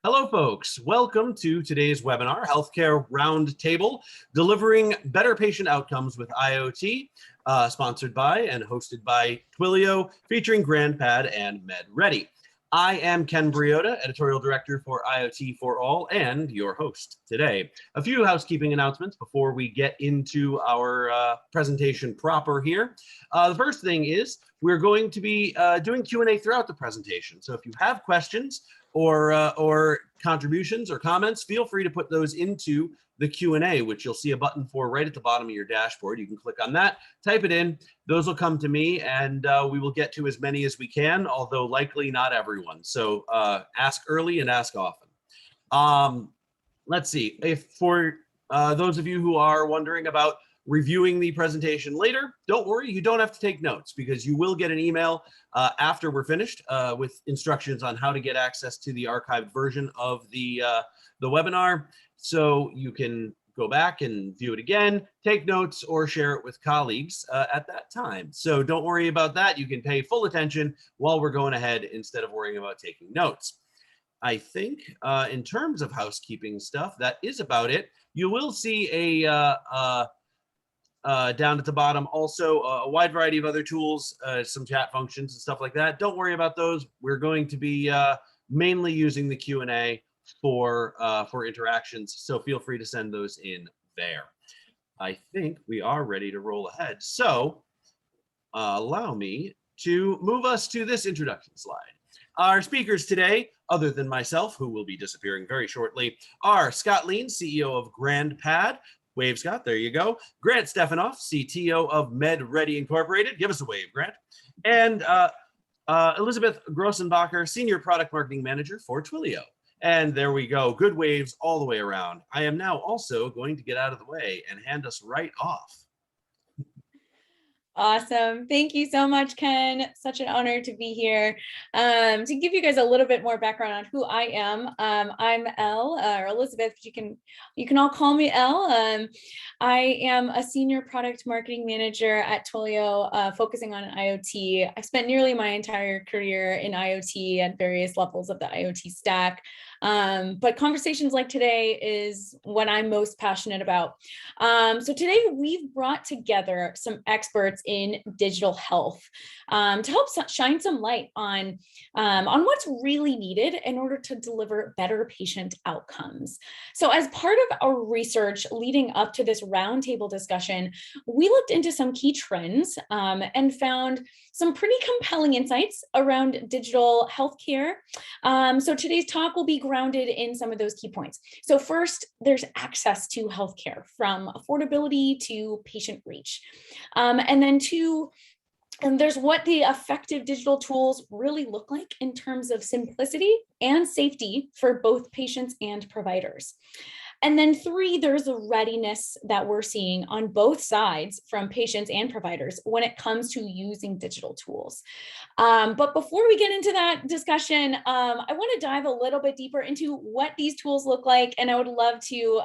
Hello, folks. Welcome to today's webinar, Healthcare Roundtable, Delivering Better Patient Outcomes with IoT, sponsored by and hosted by Twilio, featuring GrandPad and MedReady. I am Ken Briota, Editorial Director for IoT for All, and your host today. A few housekeeping announcements before we get into our presentation proper here. The first thing is we're going to be doing Q&A throughout the presentation. So if you have questions or contributions or comments, feel free to put those into the Q&A, which you'll see a button for right at the bottom of your dashboard. You can click on that, type it in, those will come to me, and we will get to as many as we can, although likely not everyone. So ask early and ask often. Let's see, if for those of you who are wondering about reviewing the presentation later, don't worry, you don't have to take notes because you will get an email after we're finished with instructions on how to get access to the archived version of the webinar. So you can go back and view it again, take notes, or share it with colleagues at that time. So don't worry about that. You can pay full attention while we're going ahead instead of worrying about taking notes. I think in terms of housekeeping stuff, that is about it. You will see down at the bottom also a wide variety of other tools, some chat functions and stuff like that. Don't worry about those. We're going to be mainly using the Q&A for interactions, so feel free to send those in there. I think we are ready to roll ahead. So allow me to move us to this introduction slide. Our speakers today, other than myself, who will be disappearing very shortly, are Scott Lean, CEO of GrandPad. Wave, Scott, there you go. Grant Stefanoff, CTO of MedReady Incorporated. Give us a wave, Grant. And Elizabeth Grossenbacher, Senior Product Marketing Manager for Twilio. And there we go, good waves all the way around. I am now also going to get out of the way and hand us right off. Awesome. Thank you so much, Ken. Such an honor to be here. To give you guys a little bit more background on who I am, I'm Elle, or Elizabeth, you can all call me Elle. I am a senior product marketing manager at Twilio, focusing on IoT. I spent nearly my entire career in IoT at various levels of the IoT stack. But conversations like today is what I'm most passionate about. So today we've brought together some experts in digital health to help shine some light on what's really needed in order to deliver better patient outcomes. So as part of our research leading up to this roundtable discussion, we looked into some key trends and found some pretty compelling insights around digital healthcare. So today's talk will be grounded in some of those key points. So first, there's access to healthcare, from affordability to patient reach. And then two, and there's what the effective digital tools really look like in terms of simplicity and safety for both patients and providers. And then three, there's a readiness that we're seeing on both sides from patients and providers when it comes to using digital tools. But before we get into that discussion, I want to dive a little bit deeper into what these tools look like. And I would love to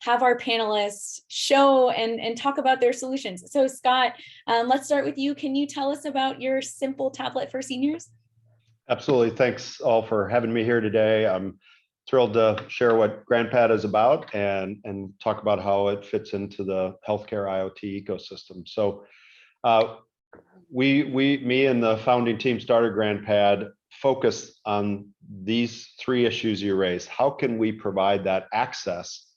have our panelists show and talk about their solutions. So Scott, let's start with you. Can you tell us about your simple tablet for seniors? Absolutely. Thanks all for having me here today. I'm thrilled to share what GrandPad is about and talk about how it fits into the healthcare IoT ecosystem. So me and the founding team started GrandPad focused on these three issues you raised. How can we provide that access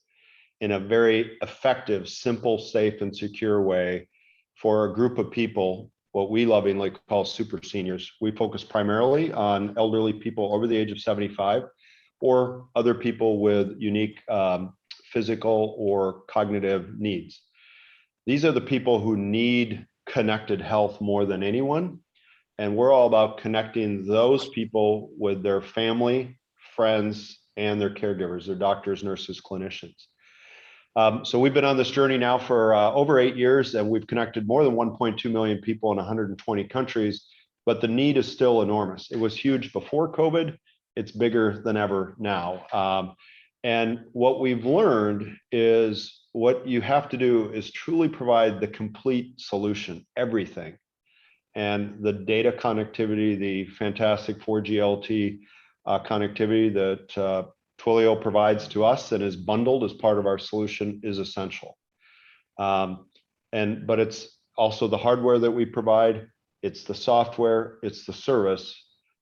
in a very effective, simple, safe, and secure way for a group of people, what we lovingly call super seniors? We focus primarily on elderly people over the age of 75, or other people with unique physical or cognitive needs. These are the people who need connected health more than anyone. And we're all about connecting those people with their family, friends, and their caregivers, their doctors, nurses, clinicians. So we've been on this journey now for over 8 years, and we've connected more than 1.2 million people in 120 countries, but the need is still enormous. It was huge before COVID. It's bigger than ever now. And what we've learned is what you have to do is truly provide the complete solution, everything. And the data connectivity, the fantastic 4G LTE connectivity that Twilio provides to us and is bundled as part of our solution is essential. But it's also the hardware that we provide, it's the software, it's the service.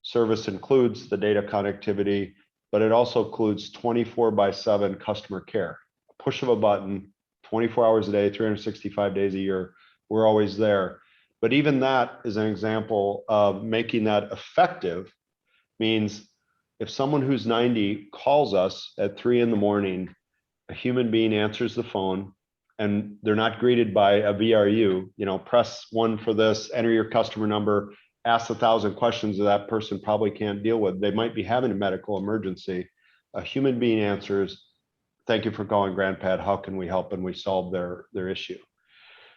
Service includes the data connectivity, but it also includes 24/7 customer care. A push of a button, 24 hours a day, 365 days a year, we're always there. But even that is an example of making that effective. Means if someone who's 90 calls us at 3 a.m, a human being answers the phone, and they're not greeted by a VRU, press 1 for this, enter your customer number, ask 1,000 questions that person probably can't deal with. They might be having a medical emergency. A human being answers, thank you for calling GrandPad, how can we help? And we solve their issue.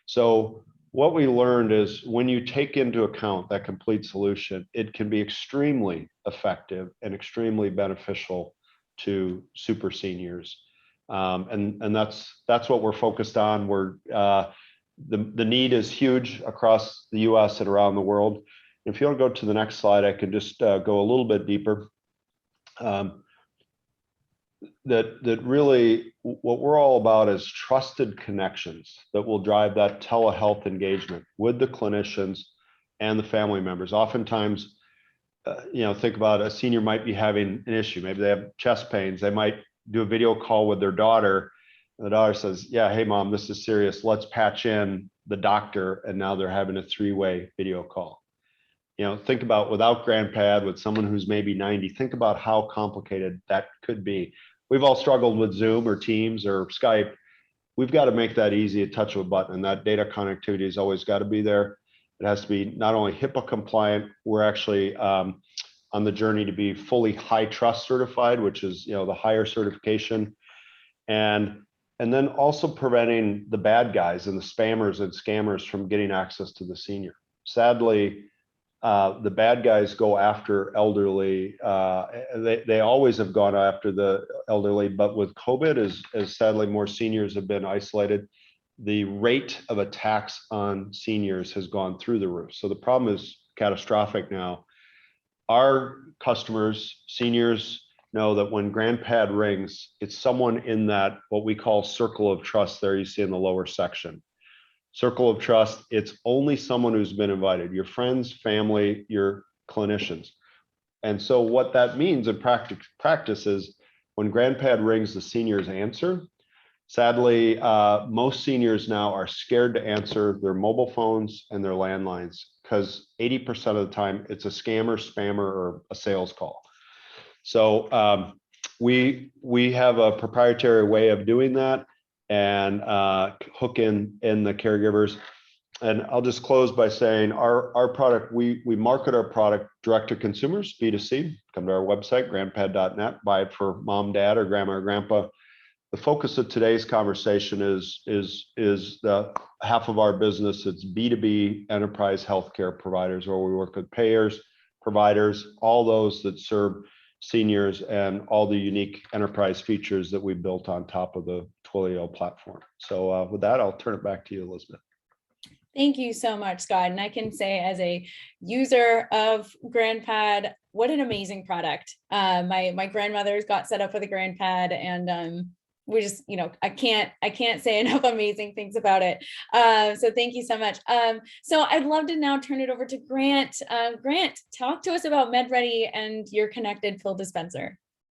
So what we learned is when you take into account that complete solution, it can be extremely effective and extremely beneficial to super seniors. And that's what we're focused on. The need is huge across the US and around the world. If you want to go to the next slide, I can just go a little bit deeper. That really what we're all about is trusted connections that will drive that telehealth engagement with the clinicians and the family members. Oftentimes, think about a senior might be having an issue. Maybe they have chest pains. They might do a video call with their daughter. And the daughter says, yeah, hey mom, this is serious. Let's patch in the doctor. And now they're having a 3-way video call. Think about without GrandPad, with someone who's maybe 90, think about how complicated that could be. We've all struggled with Zoom or Teams or Skype. We've got to make that easy, a touch of a button, and that data connectivity has always got to be there. It has to be not only HIPAA compliant, we're actually on the journey to be fully high trust certified, which is the higher certification. And then also preventing the bad guys and the spammers and scammers from getting access to the senior. Sadly, the bad guys go after elderly. They always have gone after the elderly, but with COVID, as sadly more seniors have been isolated, the rate of attacks on seniors has gone through the roof. So the problem is catastrophic now. Our customers, seniors, know that when GrandPad rings, it's someone in that what we call circle of trust there you see in the lower section. Circle of trust, it's only someone who's been invited, your friends, family, your clinicians. And so what that means in practice is when GrandPad rings, the seniors answer. Sadly, most seniors now are scared to answer their mobile phones and their landlines because 80% of the time it's a scammer, spammer, or a sales call. So we have a proprietary way of doing that and hook in the caregivers. And I'll just close by saying our product, we market our product direct to consumers, B2C. Come to our website, grandpad.net, buy it for mom, dad, or grandma or grandpa. The focus of today's conversation is the half of our business. It's B2B enterprise healthcare providers, where we work with payers, providers, all those that serve seniors, and all the unique enterprise features that we built on top of the Twilio platform. So with that, I'll turn it back to you, Elizabeth. Thank you so much, Scott. And I can say, as a user of GrandPad, what an amazing product. My grandmother's got set up with a GrandPad, and we just, I can't say enough amazing things about it. So thank you so much. So I'd love to now turn it over to Grant. Grant, talk to us about MedReady and your connected pill dispenser.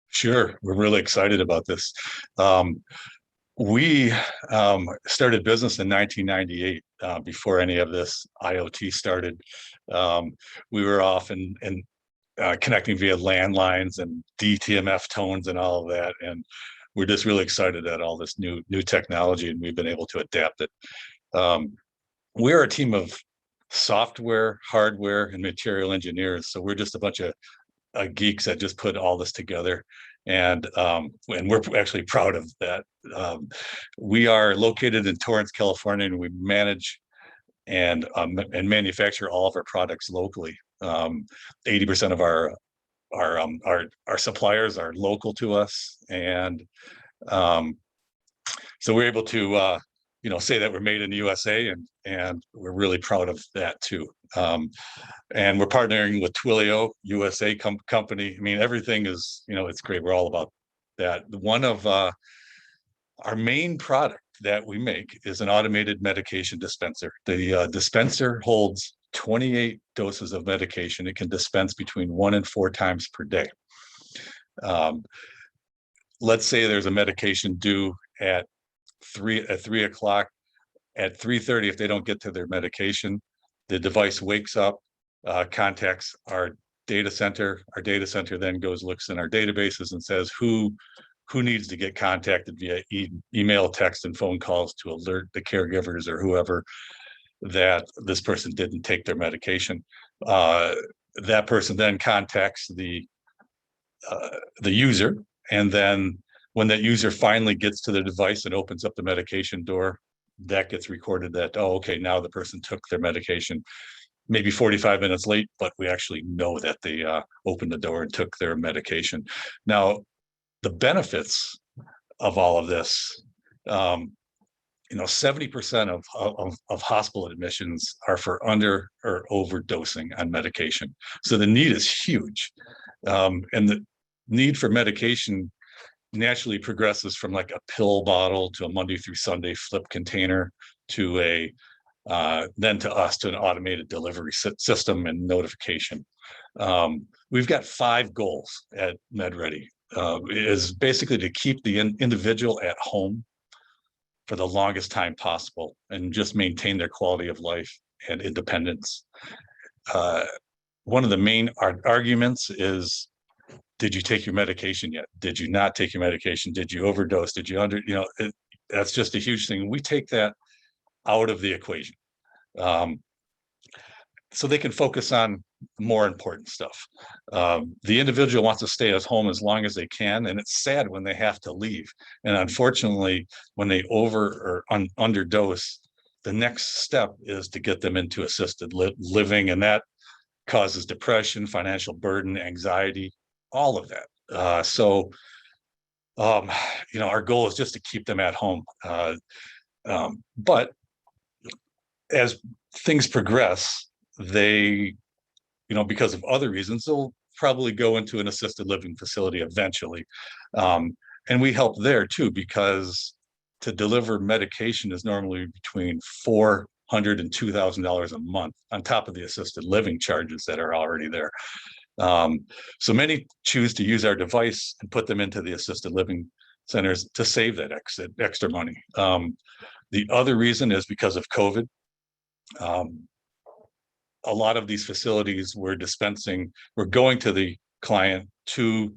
Sure, we're really excited about this. We started business in 1998, before any of this IoT started. We were off and connecting via landlines and DTMF tones and all of that, and we're just really excited at all this new technology, and we've been able to adapt it. We're a team of software, hardware, and material engineers, so we're just a bunch of geeks that just put all this together, and we're actually proud of that. We are located in Torrance, California, and we manage and manufacture all of our products locally. 80% of our suppliers are local to us, and so we're able to say that we're made in the USA, and we're really proud of that too. And we're partnering with Twilio, USA company. I mean, everything is, it's great. We're all about that. One of our main product that we make is an automated medication dispenser. The dispenser holds 28 doses of medication. It can dispense between 1 and 4 times per day. Let's say there's a medication due at 3 o'clock. At 3:30, if they don't get to their medication, the device wakes up, contacts our data center. Our data center then looks in our databases and says who needs to get contacted via email, text, and phone calls to alert the caregivers or whoever that this person didn't take their medication. That person then contacts the user, and then when that user finally gets to the device and opens up the medication door, that gets recorded that, oh, okay, now the person took their medication maybe 45 minutes late, but we actually know that they opened the door and took their medication. Now, the benefits of all of this, 70% of hospital admissions are for under or overdosing on medication. So the need is huge. And the need for medication naturally progresses from like a pill bottle to a Monday through Sunday flip container to then to us to an automated delivery system and notification. We've got 5 goals at MedReady. Is basically to keep the individual at home for the longest time possible and just maintain their quality of life and independence. One of the main arguments is, did you take your medication yet? Did you not take your medication? Did you overdose? Did you that's just a huge thing. We take that out of the equation. So they can focus on more important stuff. The individual wants to stay at home as long as they can, and it's sad when they have to leave. And unfortunately, when they over or underdose, the next step is to get them into assisted living, and that causes depression, financial burden, anxiety, all of that. So our goal is just to keep them at home. But as things progress, they, because of other reasons, they'll probably go into an assisted living facility eventually. And we help there too, because to deliver medication is normally between $400 and $2,000 a month on top of the assisted living charges that are already there. So many choose to use our device and put them into the assisted living centers to save that extra money. The other reason is because of COVID. A lot of these facilities were going to the client 2,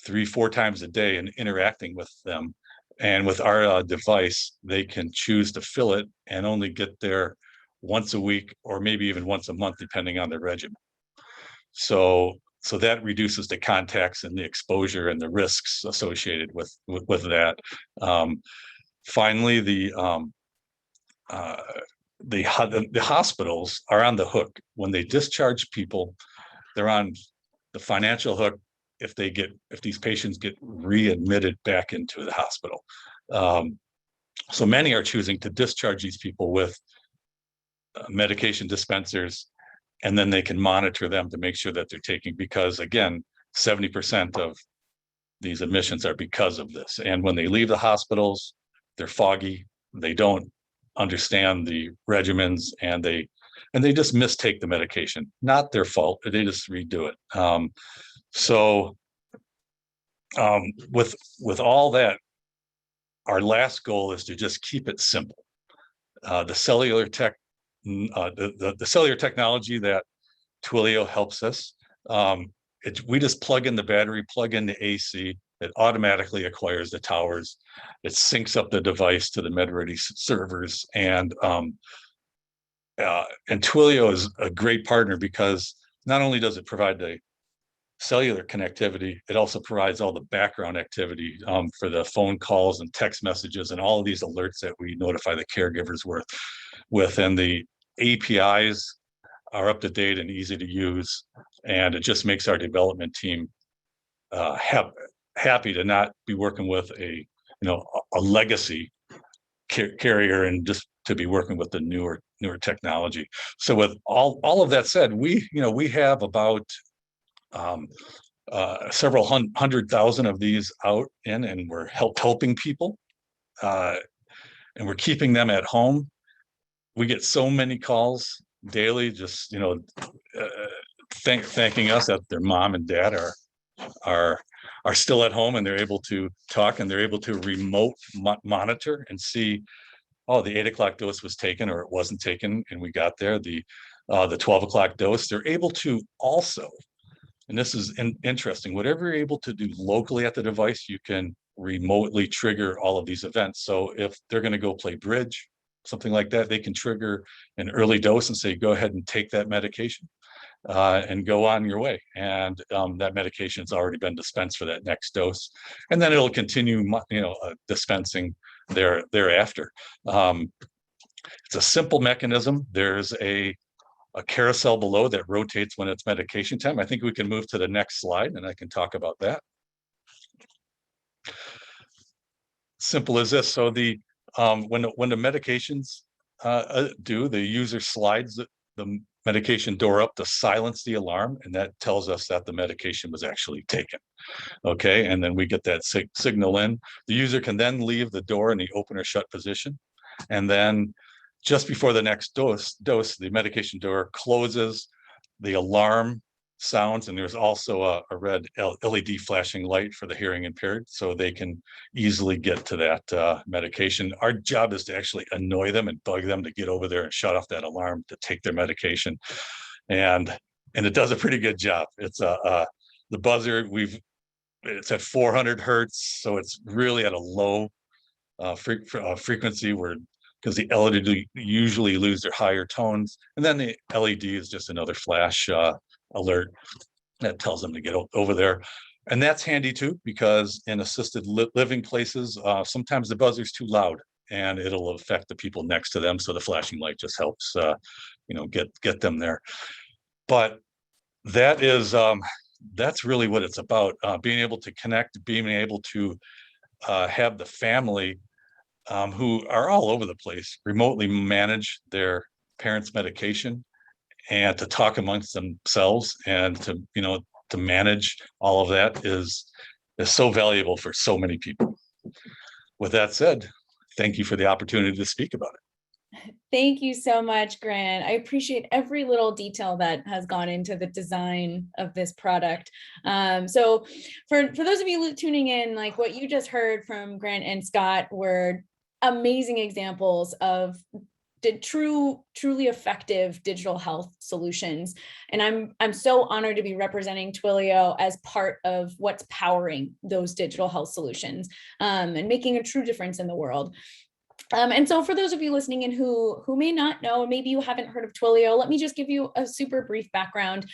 3, 4 times a day and interacting with them. And with our device, they can choose to fill it and only get there once a week or maybe even once a month, depending on their regimen. So that reduces the contacts and the exposure and the risks associated with that. Finally, the hospitals are on the hook when they discharge people. They're on the financial hook if these patients get readmitted back into the hospital. So many are choosing to discharge these people with medication dispensers, and then they can monitor them to make sure that they're taking, because again, 70% of these admissions are because of this. And when they leave the hospitals, they're foggy, they don't understand the regimens, and they just mistake the medication. Not their fault, they just redo it. With all that, our last goal is to just keep it simple. The cellular technology that Twilio helps us, we just plug in the battery, plug in the AC, it automatically acquires the towers, it syncs up the device to the MedReady servers, and Twilio is a great partner because not only does it provide the cellular connectivity, it also provides all the background activity for the phone calls and text messages and all of these alerts that we notify the caregivers with. And the APIs are up to date and easy to use, and it just makes our development team happy to not be working with a legacy carrier and just to be working with the newer technology. So with all of that said, we have about several 100,000 of these out and we're helping people, and we're keeping them at home. We get so many calls daily, just thanking us that their mom and dad are still at home and they're able to talk and they're able to remote monitor and see, oh, the 8 o'clock dose was taken or it wasn't taken, and we got there. The 12 o'clock dose, they're able to also, and this is interesting, whatever you're able to do locally at the device, you can remotely trigger all of these events. So if they're going to go play bridge, something like that, they can trigger an early dose and say, go ahead and take that medication and go on your way. And that medication's already been dispensed for that next dose. And then it'll continue, dispensing thereafter. It's a simple mechanism. There's a carousel below that rotates when it's medication time. I think we can move to the next slide and I can talk about that. Simple as this. So when the medications the user slides the medication door up to silence the alarm, and that tells us that the medication was actually taken. Okay, and then we get that signal in. The user can then leave the door in the open or shut position, and then just before the next dose, the medication door closes, the alarm sounds, and there's also a red LED flashing light for the hearing impaired, so they can easily get to that medication. Our job is to actually annoy them and bug them to get over there and shut off that alarm to take their medication, and it does a pretty good job. It's the buzzer, it's at 400 hertz, so it's really at a low frequency where, because the LED usually lose their higher tones, and then the LED is just another flash alert that tells them to get over there. And that's handy too, because in assisted living places, sometimes the buzzer's too loud and it'll affect the people next to them. So the flashing light just helps, get them there. But that is, that's really what it's about, being able to connect, being able to have the family who are all over the place remotely manage their parents' medication and to talk amongst themselves and to manage all of that is so valuable for so many people. With that said, thank you for the opportunity to speak about it. Thank you so much, Grant. I appreciate every little detail that has gone into the design of this product. So for those of you tuning in, like what you just heard from Grant and Scott were amazing examples of truly effective digital health solutions. And I'm so honored to be representing Twilio as part of what's powering those digital health solutions and making a true difference in the world. And so for those of you listening in who may not know, maybe you haven't heard of Twilio, let me just give you a super brief background.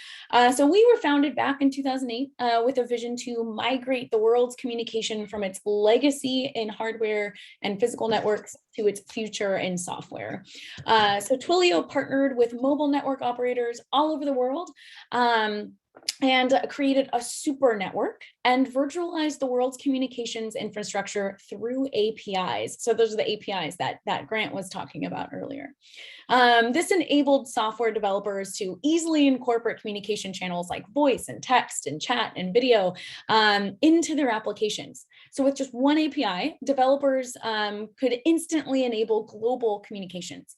So we were founded back in 2008 with a vision to migrate the world's communication from its legacy in hardware and physical networks to its future in software. So Twilio partnered with mobile network operators all over the world and created a super network and virtualized the world's communications infrastructure through APIs. So those are the APIs that Grant was talking about earlier. This enabled software developers to easily incorporate communication channels like voice and text and chat and video into their applications. So with just one API, developers could instantly enable global communications.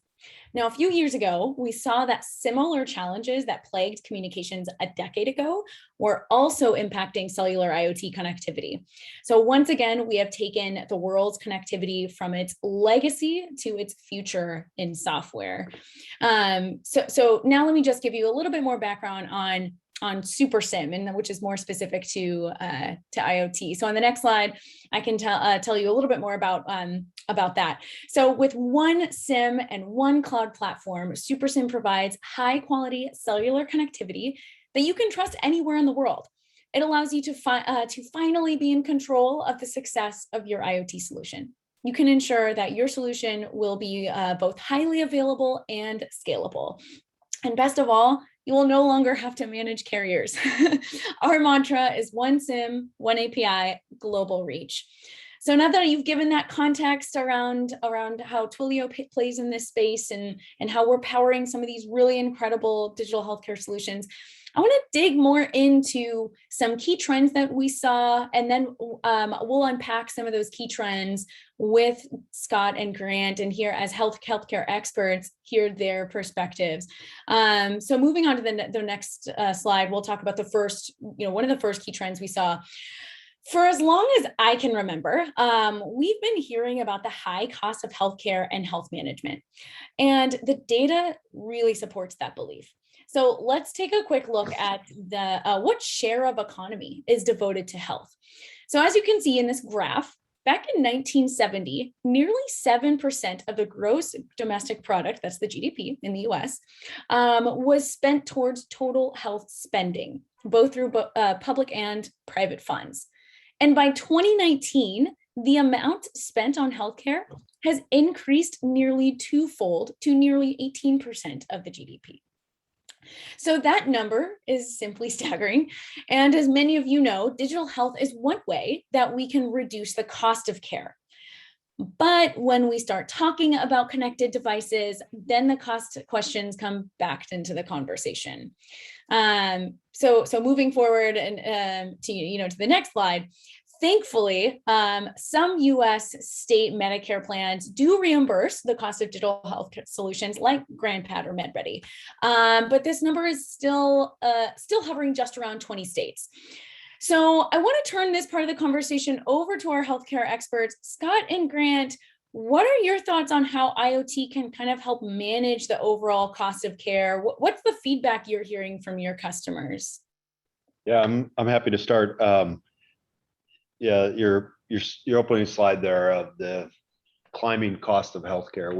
Now, a few years ago, we saw that similar challenges that plagued communications a decade ago were also impacting cellular IoT connectivity. So once again, we have taken the world's connectivity from its legacy to its future in software. So now let me just give you a little bit more background on Super SIM, and which is more specific to IoT. So on the next slide, I can tell you a little bit more about that. So with one SIM and one cloud platform, Super SIM provides high quality cellular connectivity that you can trust anywhere in the world. It allows you to finally be in control of the success of your IoT solution. You can ensure that your solution will be both highly available and scalable. And best of all, you will no longer have to manage carriers. Our mantra is one SIM, one API, global reach. So now that you've given that context around how Twilio plays in this space and how we're powering some of these really incredible digital healthcare solutions, I want to dig more into some key trends that we saw, and then we'll unpack some of those key trends with Scott and Grant, and here as healthcare experts, hear their perspectives. So moving on to the next slide, we'll talk about the first, one of the first key trends we saw. For as long as I can remember, we've been hearing about the high cost of healthcare and health management, and the data really supports that belief. So let's take a quick look at what share of economy is devoted to health. So as you can see in this graph, back in 1970, nearly 7% of the gross domestic product, that's the GDP in the US, was spent towards total health spending, both through public and private funds. And by 2019, the amount spent on healthcare has increased nearly twofold to nearly 18% of the GDP. So that number is simply staggering. And as many of you know, digital health is one way that we can reduce the cost of care. But when we start talking about connected devices, then the cost questions come back into the conversation. So moving forward and to the next slide. Thankfully, some US state Medicare plans do reimburse the cost of digital health solutions like GrandPad or MedReady. But this number is still hovering just around 20 states. So I want to turn this part of the conversation over to our healthcare experts, Scott and Grant. What are your thoughts on how IoT can kind of help manage the overall cost of care? What's the feedback you're hearing from your customers? Yeah, I'm happy to start. Yeah, your opening slide there of the climbing cost of healthcare.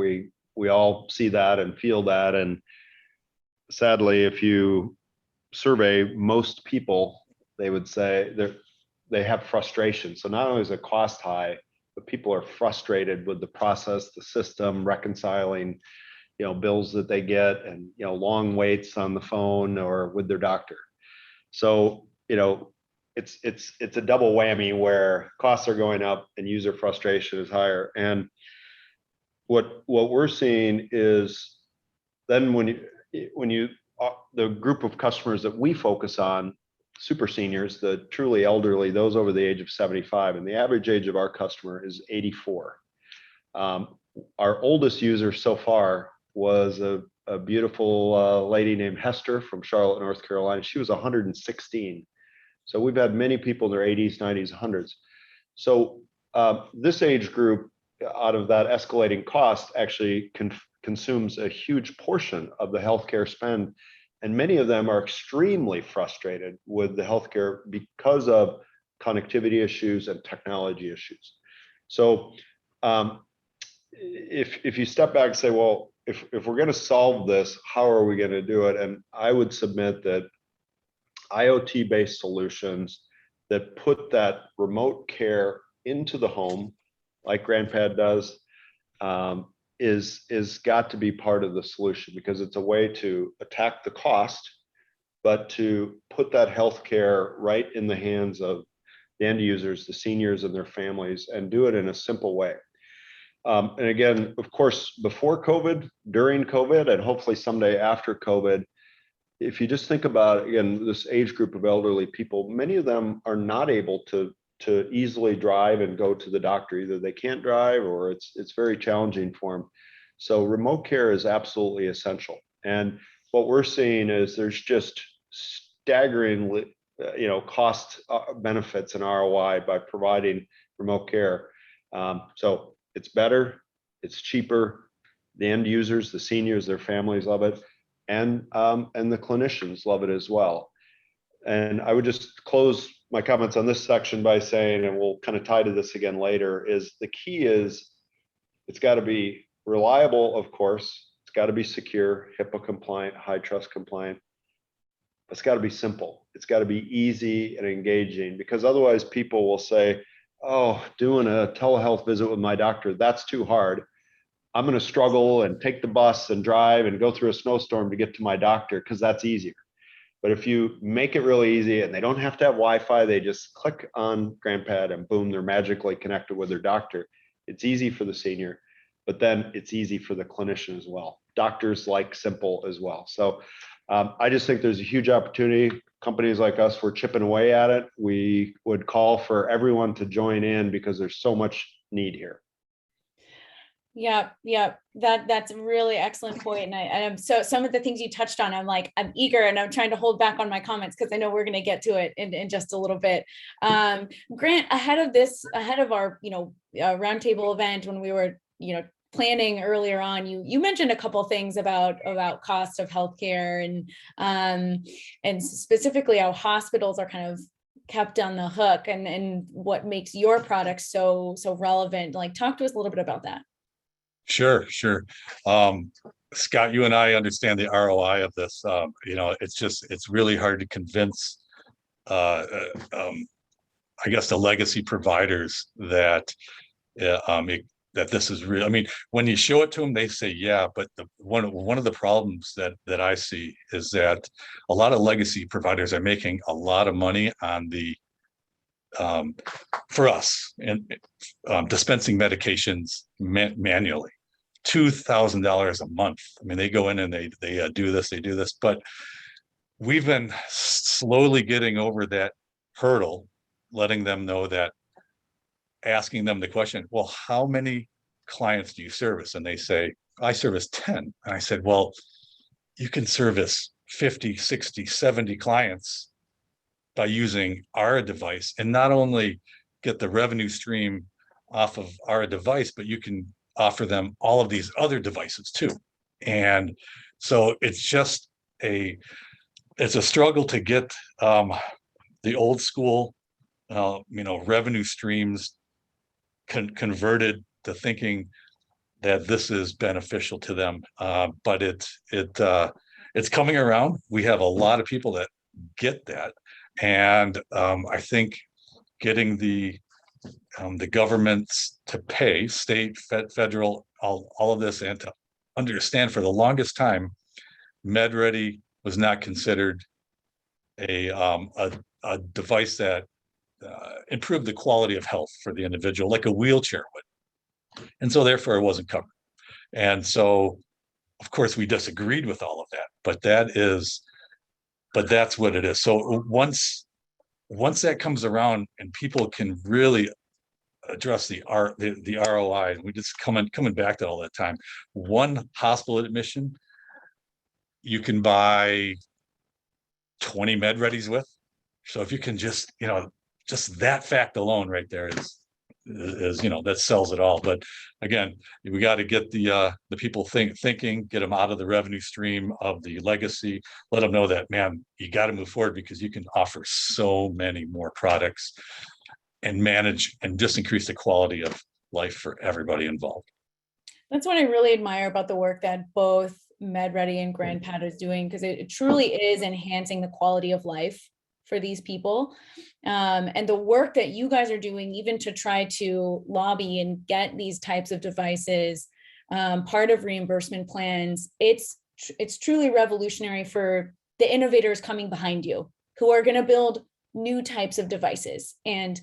We all see that and feel that, and sadly, if you survey most people, they would say they have frustration. So not only is the cost high, but people are frustrated with the process, the system, reconciling, bills that they get, and long waits on the phone or with their doctor. So it's a double whammy where costs are going up and user frustration is higher. And what we're seeing is then when you the group of customers that we focus on, super seniors, the truly elderly, those over the age of 75, and the average age of our customer is 84. Our oldest user so far was a beautiful lady named Hester from Charlotte, North Carolina. She was 116. So we've had many people in their 80s, 90s, 100s. So this age group, out of that escalating cost, actually consumes a huge portion of the healthcare spend. And many of them are extremely frustrated with the healthcare because of connectivity issues and technology issues. So if you step back and say, well, if we're going to solve this, how are we going to do it? And I would submit that IoT-based solutions that put that remote care into the home, like GrandPad does, is got to be part of the solution, because it's a way to attack the cost, but to put that healthcare right in the hands of the end users, the seniors and their families, and do it in a simple way. And again, of course, before COVID, during COVID, and hopefully someday after COVID, if you just think about, again, this age group of elderly people, many of them are not able to easily drive and go to the doctor. Either they can't drive or it's very challenging for them. So remote care is absolutely essential. And what we're seeing is there's just staggering, cost benefits and ROI by providing remote care. So it's better, it's cheaper. The end users, the seniors, their families love it. And the clinicians love it as well. And I would just close my comments on this section by saying, and we'll kind of tie to this again later, is the key is it's got to be reliable, of course. It's got to be secure, HIPAA compliant, high trust compliant. But it's got to be simple. It's got to be easy and engaging, because otherwise people will say, oh, doing a telehealth visit with my doctor, that's too hard. I'm going to struggle and take the bus and drive and go through a snowstorm to get to my doctor because that's easier. But if you make it really easy and they don't have to have Wi-Fi, they just click on GrandPad and boom, they're magically connected with their doctor. It's easy for the senior, but then it's easy for the clinician as well. Doctors like simple as well. So I just think there's a huge opportunity. Companies like us, we're chipping away at it. We would call for everyone to join in because there's so much need here. Yeah, that's a really excellent point. And I'm so some of the things you touched on, I'm eager and I'm trying to hold back on my comments because I know we're going to get to it in just a little bit. Grant, ahead of our, roundtable event, when we were, planning earlier on, you mentioned a couple things about cost of healthcare and specifically how hospitals are kind of kept on the hook and what makes your product so relevant. Like, talk to us a little bit about that. Sure. Scott, you and I understand the ROI of this. It's really hard to convince, I guess, the legacy providers that that this is real. I mean, when you show it to them, they say, yeah, but one of the problems that I see is that a lot of legacy providers are making a lot of money on the for us and dispensing medications manually, $2,000 a month. I mean, they go in and they do this, but we've been slowly getting over that hurdle, letting them know that, asking them the question, well, how many clients do you service? And they say, I service 10. And I said, well, you can service 50, 60, 70 clients by using our device, and not only get the revenue stream off of our device, but you can offer them all of these other devices too. And so it's a struggle to get the old school revenue streams converted to thinking that this is beneficial to them. But it's coming around. We have a lot of people that get that. And I think getting the governments to pay, state, federal, all of this, and to understand, for the longest time, MedReady was not considered a device that improved the quality of health for the individual like a wheelchair would. And so therefore it wasn't covered. And so, of course, we disagreed with all of that, but that's what it is. So once that comes around and people can really address the ROI, and we just coming back to all that time, one hospital admission you can buy 20 MedReadies with. So if you can just that fact alone right there is that sells it all. But again, we got to get the people thinking, get them out of the revenue stream of the legacy, let them know that, man, you got to move forward because you can offer so many more products and manage and just increase the quality of life for everybody involved. That's what I really admire about the work that both MedReady and GrandPad is doing, because it truly is enhancing the quality of life for these people. And the work that you guys are doing, even to try to lobby and get these types of devices part of reimbursement plans, it's truly revolutionary for the innovators coming behind you who are going to build new types of devices and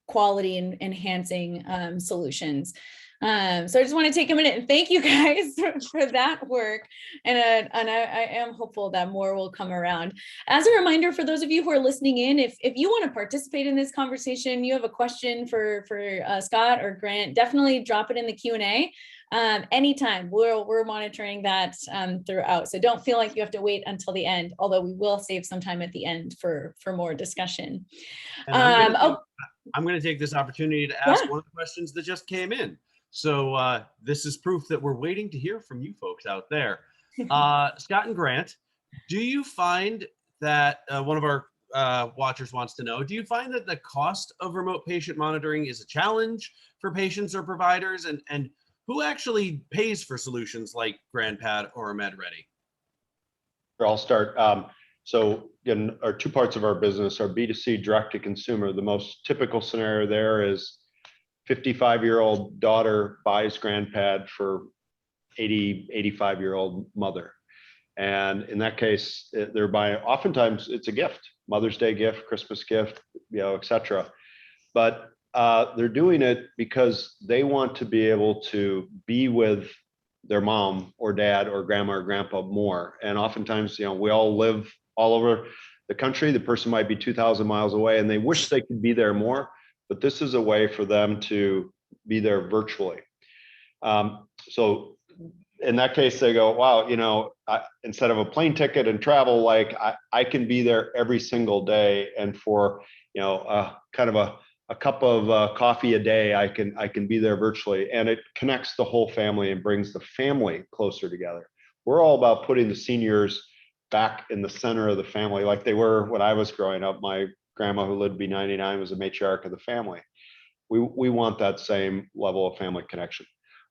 quality and enhancing solutions. So I just want to take a minute and thank you guys for that work. And I am hopeful that more will come around. As a reminder, for those of you who are listening in, if you want to participate in this conversation, you have a question for Scott or Grant, definitely drop it in the Q&A. Anytime. We're monitoring that throughout. So don't feel like you have to wait until the end, although we will save some time at the end for more discussion. I'm going to take this opportunity to ask one of the questions that just came in. So this is proof that we're waiting to hear from you folks out there. Scott and Grant, do you find that one of our watchers wants to know, do you find that the cost of remote patient monitoring is a challenge for patients or providers? And who actually pays for solutions like GrandPad or MedReady? I'll start. So again, our two parts of our business are B2C, direct to consumer. The most typical scenario there is 55-year-old daughter buys GrandPad for 85-year-old mother. And in that case, they're buying, oftentimes it's a gift, Mother's Day gift, Christmas gift, et cetera. But they're doing it because they want to be able to be with their mom or dad or grandma or grandpa more. And oftentimes, we all live all over the country. The person might be 2,000 miles away and they wish they could be there more, but this is a way for them to be there virtually. So in that case, they go, wow, instead of a plane ticket and travel, like I can be there every single day. And for, kind of a cup of coffee a day, I can be there virtually, and it connects the whole family and brings the family closer together. We're all about putting the seniors back in the center of the family, like they were when I was growing up. My grandma, who lived to be 99, was a matriarch of the family. We want that same level of family connection.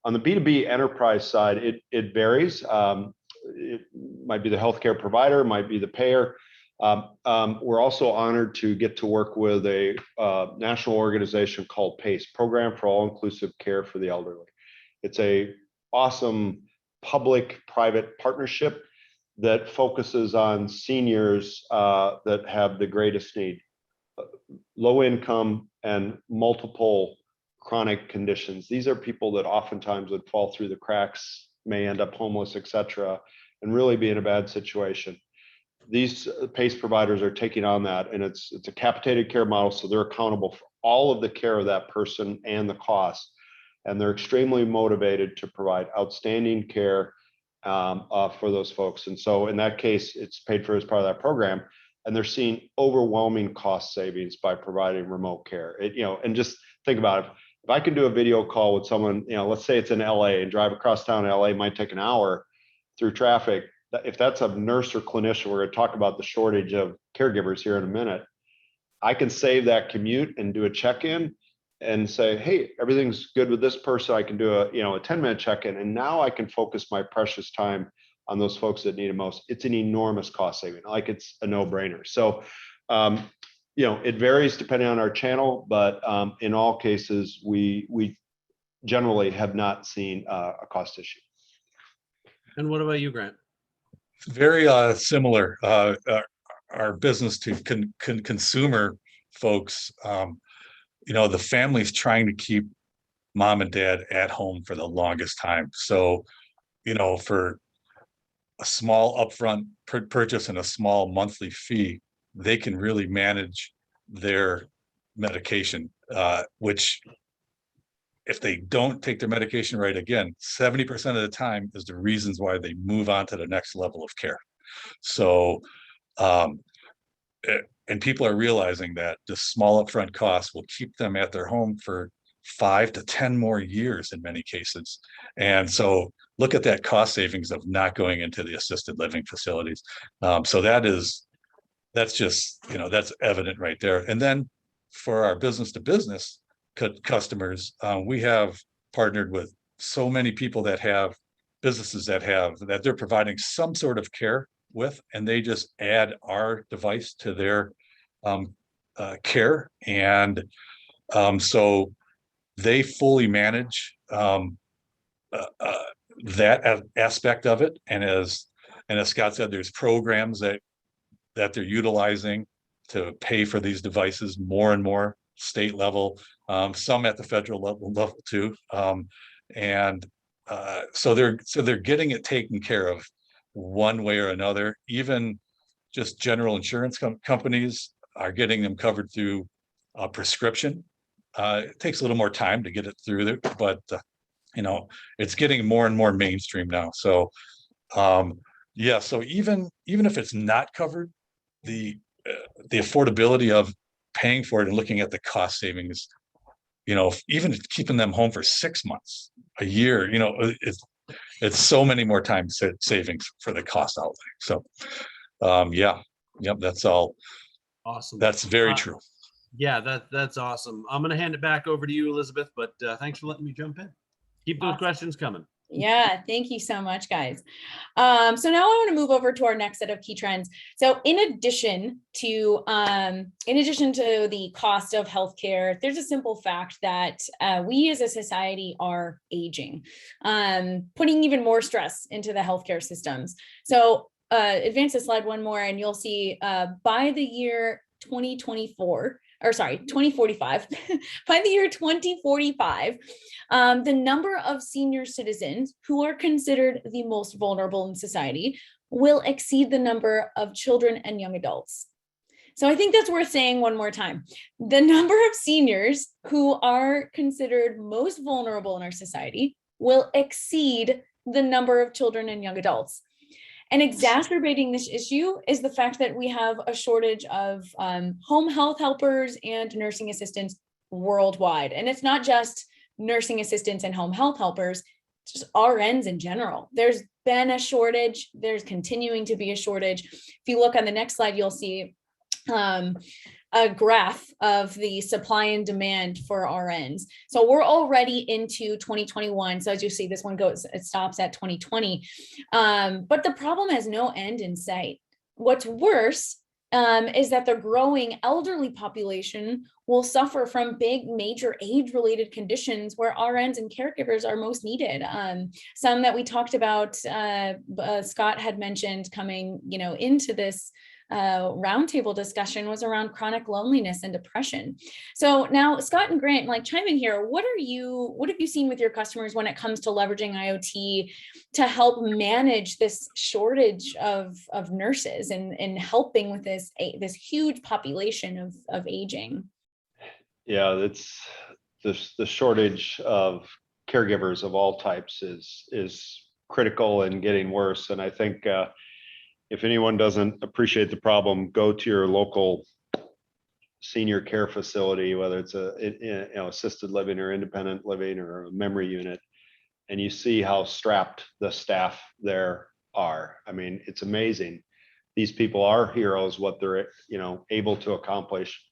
On the B2B enterprise side, it varies. It might be the healthcare provider, might be the payer. We're also honored to get to work with a national organization called PACE, Program for All-Inclusive Care for the Elderly. It's a awesome public-private partnership that focuses on seniors that have the greatest need, low income and multiple chronic conditions. These are people that oftentimes would fall through the cracks, may end up homeless, et cetera, and really be in a bad situation. These PACE providers are taking on that, and it's a capitated care model, so they're accountable for all of the care of that person and the cost, and they're extremely motivated to provide outstanding care for those folks. And so in that case, it's paid for as part of that program, and they're seeing overwhelming cost savings by providing remote care. And just think about it. If I can do a video call with someone, let's say it's in LA, and drive across town to LA might take an hour through traffic. If that's a nurse or clinician, we're going to talk about the shortage of caregivers here in a minute. I can save that commute and do a check-in and say, hey, everything's good with this person. I can do a 10-minute check-in, and now I can focus my precious time on those folks that need it most. It's an enormous cost saving. Like, it's a no-brainer. So it varies depending on our channel, but in all cases, we generally have not seen a cost issue. And what about you, Grant? Very similar. Our business to consumer folks, the family's trying to keep mom and dad at home for the longest time. So, for a small upfront purchase and a small monthly fee, they can really manage their medication, which, if they don't take their medication right, again, 70% of the time is the reasons why they move on to the next level of care. So, and people are realizing that the small upfront costs will keep them at their home for 5 to 10 more years in many cases. And so look at that cost savings of not going into the assisted living facilities. So that's just, that's evident right there. And then for our business to business customers, we have partnered with so many people that have businesses that they're providing some sort of care with, and they just add our device to their care. And so they fully manage that aspect of it. And as Scott said, there's programs that they're utilizing to pay for these devices more and more, state level, some at the federal level too. So they're getting it taken care of one way or another. Even just general insurance companies are getting them covered through a prescription. It takes a little more time to get it through there, but it's getting more and more mainstream now. So so even if it's not covered, the affordability of paying for it and looking at the cost savings, even keeping them home for 6 months, a year, it's so many more time savings for the cost outlay. So that's all. Awesome. That's very true. Yeah, that's awesome. I'm going to hand it back over to you, Elizabeth, but thanks for letting me jump in. Keep those questions coming. Yeah, thank you so much, guys. So now I want to move over to our next set of key trends. So in addition to the cost of healthcare, there's a simple fact that we as a society are aging, putting even more stress into the healthcare systems. So advance the slide one more and you'll see by the year 2024, or sorry, 2045, by the year 2045, the number of senior citizens who are considered the most vulnerable in society will exceed the number of children and young adults. So I think that's worth saying one more time. The number of seniors who are considered most vulnerable in our society will exceed the number of children and young adults. And exacerbating this issue is the fact that we have a shortage of home health helpers and nursing assistants worldwide. And it's not just nursing assistants and home health helpers, it's just RNs in general. There's been a shortage. There's continuing to be a shortage. If you look on the next slide, you'll see a graph of the supply and demand for RNs. So we're already into 2021. So as you see, this one goes, it stops at 2020. But the problem has no end in sight. What's worse is that the growing elderly population will suffer from big major age-related conditions where RNs and caregivers are most needed. Some that we talked about, Scott had mentioned coming, into this roundtable discussion was around chronic loneliness and depression. So now Scott and Grant, chime in here. What have you seen with your customers when it comes to leveraging IoT to help manage this shortage of nurses and helping with this huge population of aging? Yeah, it's the shortage of caregivers of all types is critical and getting worse. And I think if anyone doesn't appreciate the problem, go to your local senior care facility, whether it's assisted living or independent living or a memory unit, and you see how strapped the staff there are. I mean, it's amazing. These people are heroes, what they're able to accomplish,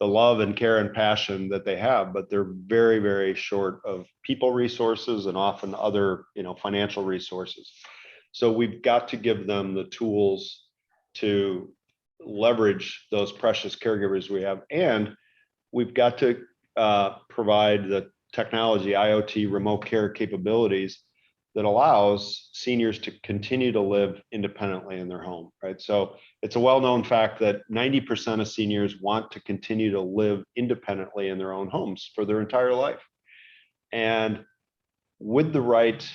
the love and care and passion that they have, but they're very, very short of people resources and often other financial resources. So we've got to give them the tools to leverage those precious caregivers we have. And we've got to provide the technology, IoT, remote care capabilities that allows seniors to continue to live independently in their home, right? So it's a well-known fact that 90% of seniors want to continue to live independently in their own homes for their entire life. And with the right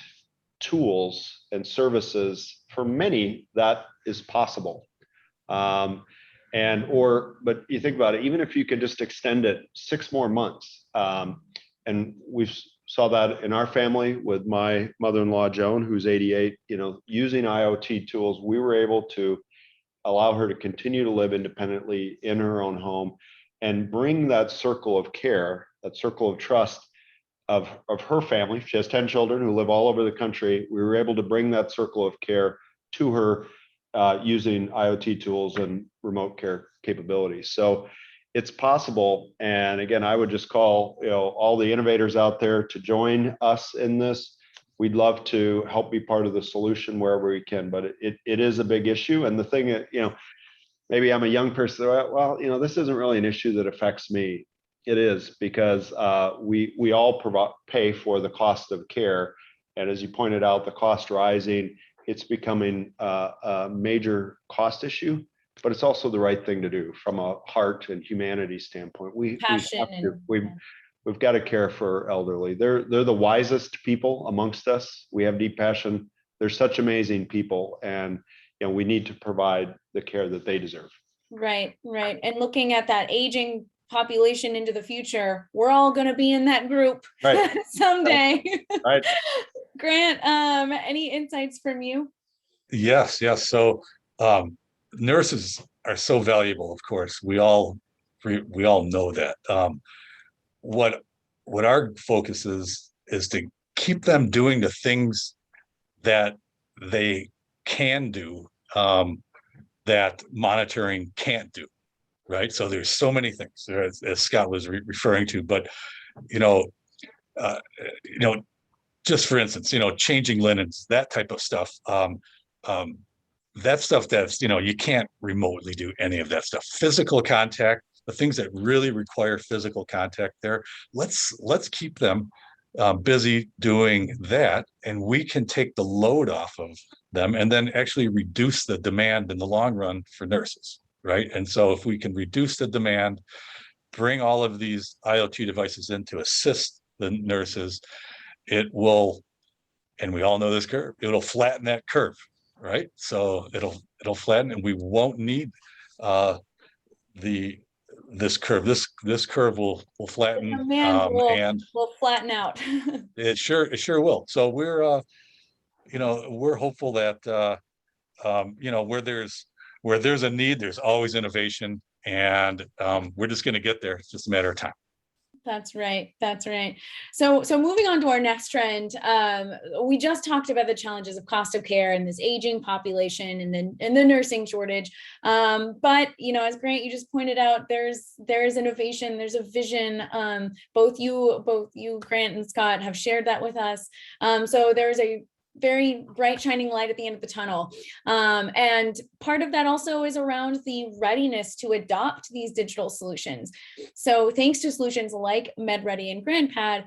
tools and services, for many that is possible. But you think about it, even if you can just extend it 6 more months, and we saw that in our family with my mother-in-law Joan, who's 88, using IoT tools, we were able to allow her to continue to live independently in her own home and bring that circle of care, that circle of trust of her family. She has 10 children who live all over the country. We were able to bring that circle of care to her using IoT tools and remote care capabilities. So it's possible. And again, I would just call all the innovators out there to join us in this. We'd love to help be part of the solution wherever we can, but it is a big issue. And the thing that, maybe I'm a young person, well, this isn't really an issue that affects me. It is, because we all pay for the cost of care. And as you pointed out, the cost rising, it's becoming a major cost issue, but it's also the right thing to do from a heart and humanity standpoint. We've got to care for elderly. They're the wisest people amongst us. We have deep passion. They're such amazing people, and we need to provide the care that they deserve. Right. And looking at that aging population into the future, we're all going to be in that group someday. Right. Grant, any insights from you? Yes. So nurses are so valuable, of course. We all know that. What our focus is to keep them doing the things that they can do, that monitoring can't do. Right. So there's so many things, as Scott was referring to, but, just for instance, changing linens, that type of stuff. That stuff that's, you can't remotely do any of that stuff. Physical contact, the things that really require physical contact there, let's keep them busy doing that, and we can take the load off of them and then actually reduce the demand in the long run for nurses, right? And so if we can reduce the demand, bring all of these IoT devices in to assist the nurses, it will, and we all know this curve, it'll flatten that curve, right? So it'll flatten, and we won't need the this curve. This curve will flatten, Demand and will flatten out. it sure will. So we're we're hopeful that where there's a need, there's always innovation, and we're just going to get there. It's just a matter of time. That's right. That's right. So moving on to our next trend, we just talked about the challenges of cost of care and this aging population and the nursing shortage. But as Grant, you just pointed out, there's innovation, there's a vision. Both you, Grant and Scott, have shared that with us. So there's a very bright shining light at the end of the tunnel. And part of that also is around the readiness to adopt these digital solutions. So thanks to solutions like MedReady and GrandPad,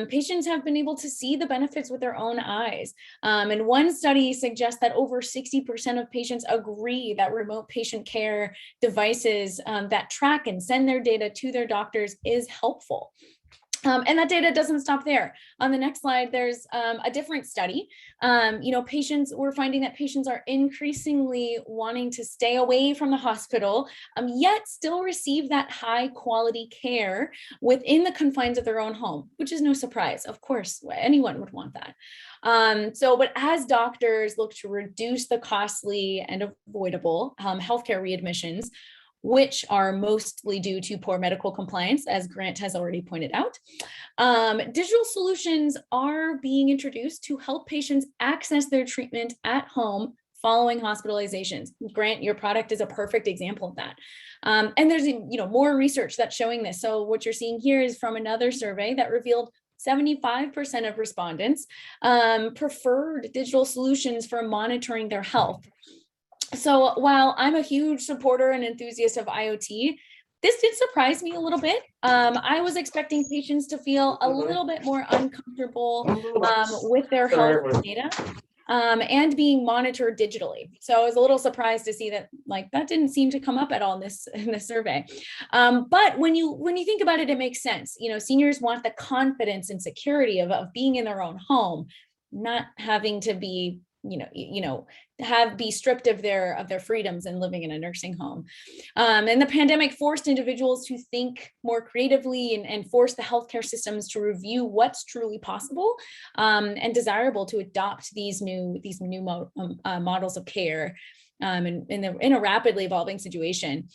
patients have been able to see the benefits with their own eyes. And one study suggests that over 60% of patients agree that remote patient care devices that track and send their data to their doctors is helpful. And that data doesn't stop there. On the next slide, there's a different study. We're finding that patients are increasingly wanting to stay away from the hospital, yet still receive that high quality care within the confines of their own home, which is no surprise. Of course, anyone would want that. But as doctors look to reduce the costly and avoidable healthcare readmissions, which are mostly due to poor medical compliance, as Grant has already pointed out. Digital solutions are being introduced to help patients access their treatment at home following hospitalizations. Grant, your product is a perfect example of that. And there's more research that's showing this. So what you're seeing here is from another survey that revealed 75% of respondents preferred digital solutions for monitoring their health. So while I'm a huge supporter and enthusiast of IoT, this did surprise me a little bit. I was expecting patients to feel a little bit more uncomfortable with their health data and being monitored digitally. So I was a little surprised to see that that didn't seem to come up at all in this survey. But when you think about it, it makes sense. Seniors want the confidence and security of being in their own home, not having to be be stripped of their freedoms and living in a nursing home. And the pandemic forced individuals to think more creatively and forced the healthcare systems to review what's truly possible and desirable to adopt these new models of care in a rapidly evolving situation.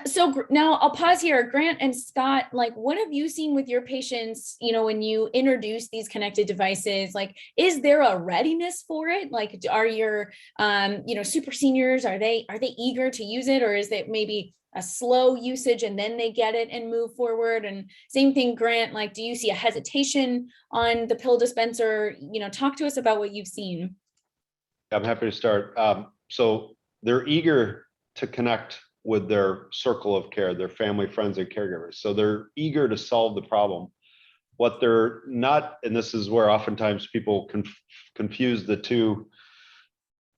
So now I'll pause here. Grant and Scott, what have you seen with your patients, when you introduce these connected devices? Is there a readiness for it? Are your, super seniors, are they eager to use it? Or is it maybe a slow usage and then they get it and move forward? And same thing, Grant, do you see a hesitation on the pill dispenser? Talk to us about what you've seen. I'm happy to start. So they're eager to connect with their circle of care, their family, friends, and caregivers. So they're eager to solve the problem. What they're not, and this is where oftentimes people confuse the 2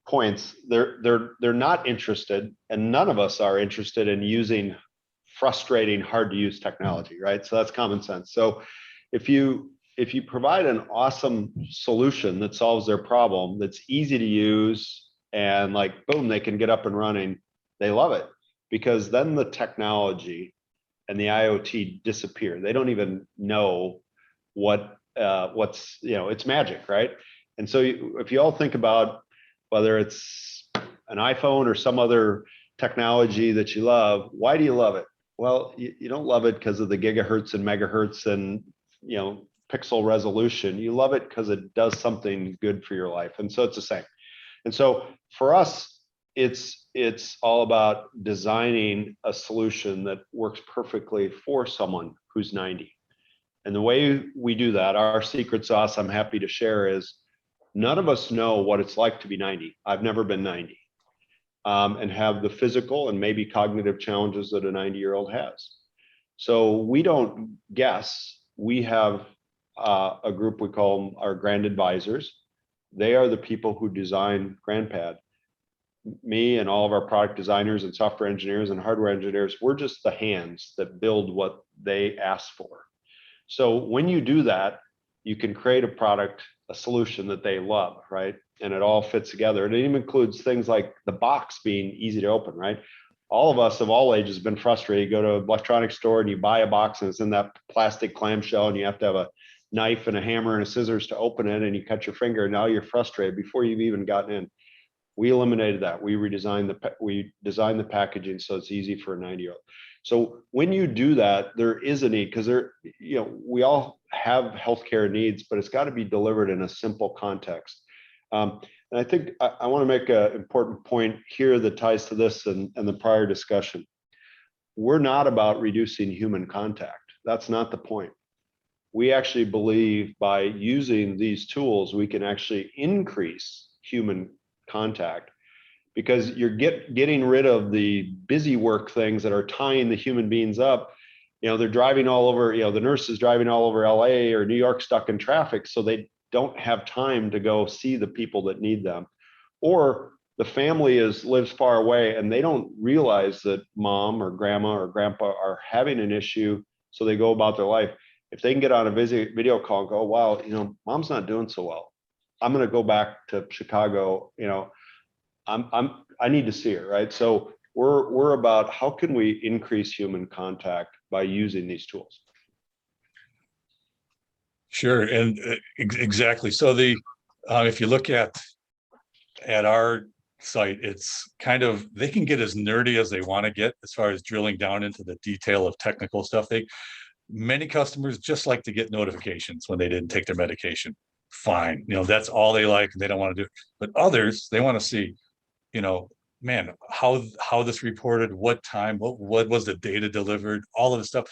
points, they're not interested, and none of us are interested in using frustrating, hard to use technology, right? So that's common sense. So if you provide an awesome solution that solves their problem, that's easy to use, and boom, they can get up and running, they love it. Because then the technology and the IoT disappear. They don't even know what's it's magic, right? And so if you all think about whether it's an iPhone or some other technology that you love, why do you love it? Well, you don't love it because of the gigahertz and megahertz and pixel resolution. You love it because it does something good for your life. And so it's the same. And so for us, it's all about designing a solution that works perfectly for someone who's 90. And the way we do that, our secret sauce, I'm happy to share, is none of us know what it's like to be 90. I've never been 90 and have the physical and maybe cognitive challenges that a 90-year-old has. So we don't guess we have a group we call them our Grand Advisors. They are the people who design GrandPad. Me and all of our product designers and software engineers and hardware engineers, we're just the hands that build what they ask for. So when you do that, you can create a product, a solution that they love, right? And it all fits together. And it even includes things like the box being easy to open, right? All of us of all ages have been frustrated. You go to an electronics store and you buy a box and it's in that plastic clamshell and you have to have a knife and a hammer and a scissors to open it and you cut your finger and now you're frustrated before you've even gotten in. We eliminated that. We designed the packaging so it's easy for a 90-year-old. So when you do that, there is a need because we all have healthcare needs, but it's got to be delivered in a simple context. And I think I want to make an important point here that ties to this and the prior discussion. We're not about reducing human contact. That's not the point. We actually believe by using these tools, we can actually increase human contact because you're getting rid of the busy work things that are tying the human beings up. They're driving all over, the nurse is driving all over LA or New York stuck in traffic. So they don't have time to go see the people that need them. Or the family lives far away and they don't realize that mom or grandma or grandpa are having an issue. So they go about their life. If they can get on a video call and go, wow, mom's not doing so well. I'm going to go back to Chicago. I need to see her, right? So we're about how can we increase human contact by using these tools. Sure, and exactly. So if you look at our site, it's kind of, they can get as nerdy as they want to get as far as drilling down into the detail of technical stuff. Many customers just like to get notifications when they didn't take their medication. Fine, that's all they like and they don't want to do it. But others, they want to see, man, how this reported, what time, what was the data delivered, all of the stuff.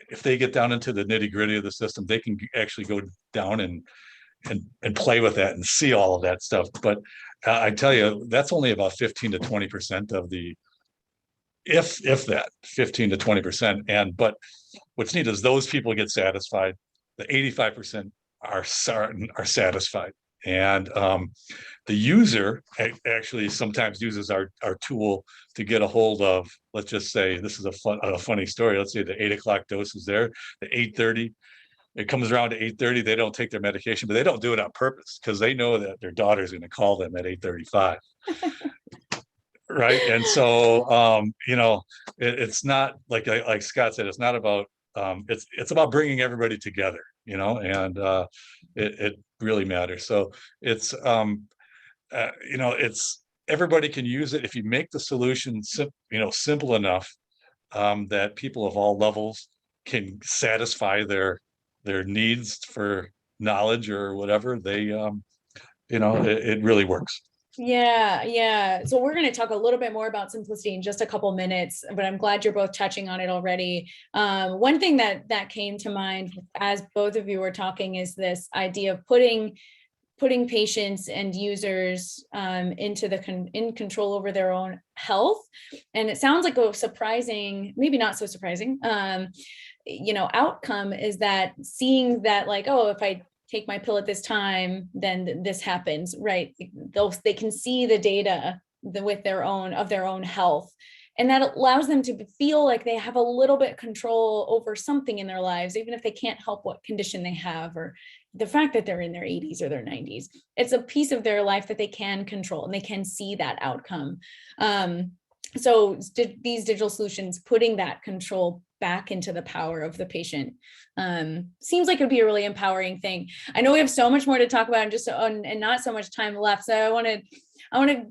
If they get down into the nitty-gritty of the system, they can actually go down and play with that and see all of that stuff. But I tell you, that's only about 15 to 20% of the, if that 15 to 20%. But what's neat is those people get satisfied. The 85% are satisfied. And the user actually sometimes uses our tool to get a hold of, let's just say, this is a funny story. Let's say the 8 o'clock dose is there, the 8:30, it comes around to 8:30, they don't take their medication, but they don't do it on purpose because they know that their daughter's going to call them at 8:35. Right. And so, it's not like Scott said, it's not about, it's about bringing everybody together, and it really matters. So it's, it's, everybody can use it if you make the solution, simple enough that people of all levels can satisfy their needs for knowledge or whatever. It really works. Yeah. So we're going to talk a little bit more about simplicity in just a couple minutes, but I'm glad you're both touching on it already. One thing that came to mind as both of you were talking is this idea of putting patients and users in control over their own health. And it sounds like a surprising, maybe not so surprising, outcome is that seeing that if I take my pill at this time, then this happens, right? They can see the data with their own health. And that allows them to feel like they have a little bit control over something in their lives, even if they can't help what condition they have, or the fact that they're in their 80s or their 90s. It's a piece of their life that they can control and they can see that outcome. So these digital solutions, putting that control back into the power of the patient, seems like it would be a really empowering thing. I know we have so much more to talk about and not so much time left. So I want to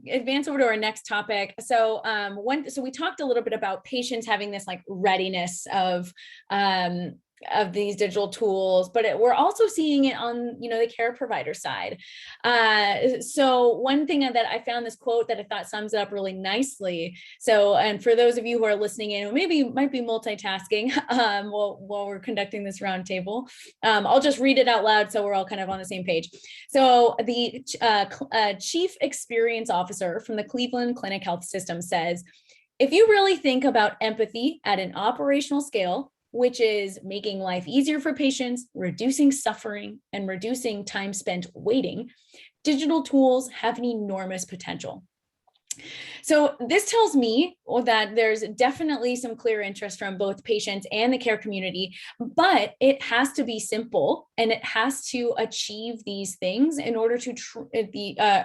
advance over to our next topic. So we talked a little bit about patients having this readiness of these digital tools, but we're also seeing it on, the care provider side. So one thing that I found, this quote that I thought sums it up really nicely. So, and for those of you who are listening in, who might be multitasking while we're conducting this roundtable, I'll just read it out loud so we're all kind of on the same page. So the Chief Experience Officer from the Cleveland Clinic Health System says, "If you really think about empathy at an operational scale, which is making life easier for patients, reducing suffering, and reducing time spent waiting, digital tools have an enormous potential. So this tells me that there's definitely some clear interest from both patients and the care community, but it has to be simple and it has to achieve these things in order to